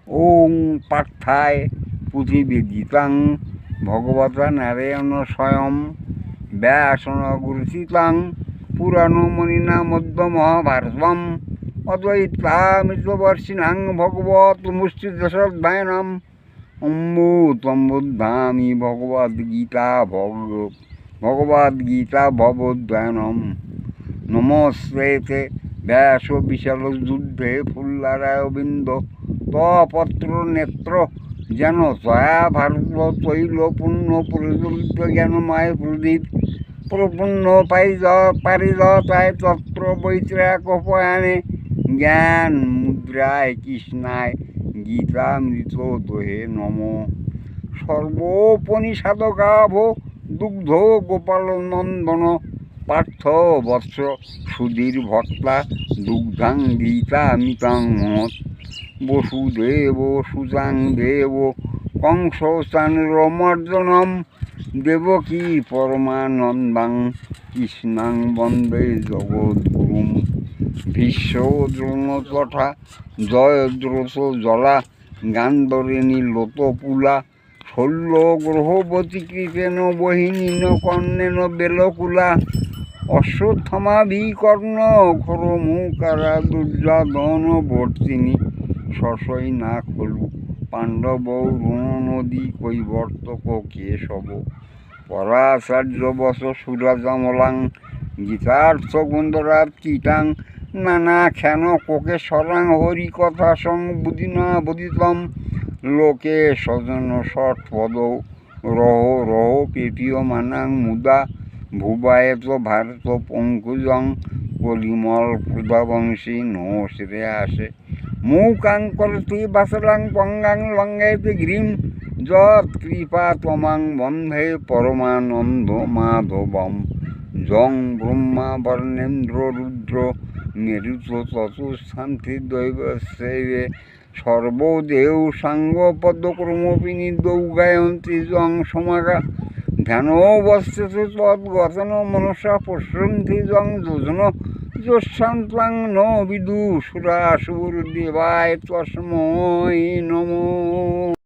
ওং পার্থায় পুঁথিবেদিতাং ভগবতা নারায়ণ স্বয়ং ব্যাসন গুরুচিতাং পুরাণমণিনা মধ্য মহাভারতম অদ্বৈতামৃতবর্ষিণাং ভগবত মুষ্টিদশাধ্যায়নম অম্বুতম বুদ্ধামি ভগবদ্গীতা ভবদ্বয়নম নমস্তে ব্যাস বিশাল যুদ্ধে ফুল্লারায় বিন্দ তপত্র নেত্র যেন তয়া ভারত তৈল পূর্ণ প্রজ্বলিত জ্ঞানময় প্রদীপ প্রপূর্ণ পারিদতায় তত্র বৈত্রাকপয়ানে জ্ঞান মুদ্রায় কৃষ্ণায় গীতামৃত দোহে নম সর্বোপনিষদগাভ দুগ্ধ গোপাল নন্দন পার্থ বৎস সুধীর ভক্তা দুগ্ধাং গীতামিতাং মহৎ বসুদেব সুতাং দেব কংস চানুরমর্দনম দেবকী পরমানন্দাং কৃষ্ণাং বন্দে জগদ্গুরুম ভীষ্ম দ্রোণ তথা জয়দ্রথ জলা গান্ধরিণী লোতপুলা শল্য গ্রহবতী কৃতেন বহিনীন কর্ণেন বেলকুলা অশ্বত্থমা বিকর্ণ ঘোরমুকারা দুর্যাধন বর্তিনী শশৈ না খলু পাণ্ডব রুণ নদী কৈবর্তক কেশব পরাচার্য বস সুরাজামলাং গীতার্থ গুন্দরাত কীটাং নানা খ্যান কোকে সরাং হরি কথা সং বুধিনা বুধিতম লোকে স্বজন ষটপদ রহ রহ পেটীয় মানাং মুদা ভুবায়ত ভারত পঙ্কুজং কলিমল ক্ষুধাবংশী নশ্রে আসে মৌকাং করতি বাসরাং পঙ্গাং লঙ্গাইতে গ্রীম যৎ কৃপা তমাং বন্ধে পরমানন্দ মাধবম জং ব্রহ্মা বর্ণেন্দ্র রুদ্র মেরুত চতুষ্ঠান্তি দৈব সেবে সর্বদেউ সাঙ্গ পদ্মক্রমপিনী দৌগায়ন্তী জং সমাগা ধ্যানোবস্থিত তদ্গতন মনসা পশ্যন্তি জং যোজন যোঃশান্তাং ন বিদুষুরাসুরদেবায় তস্मै নমঃ।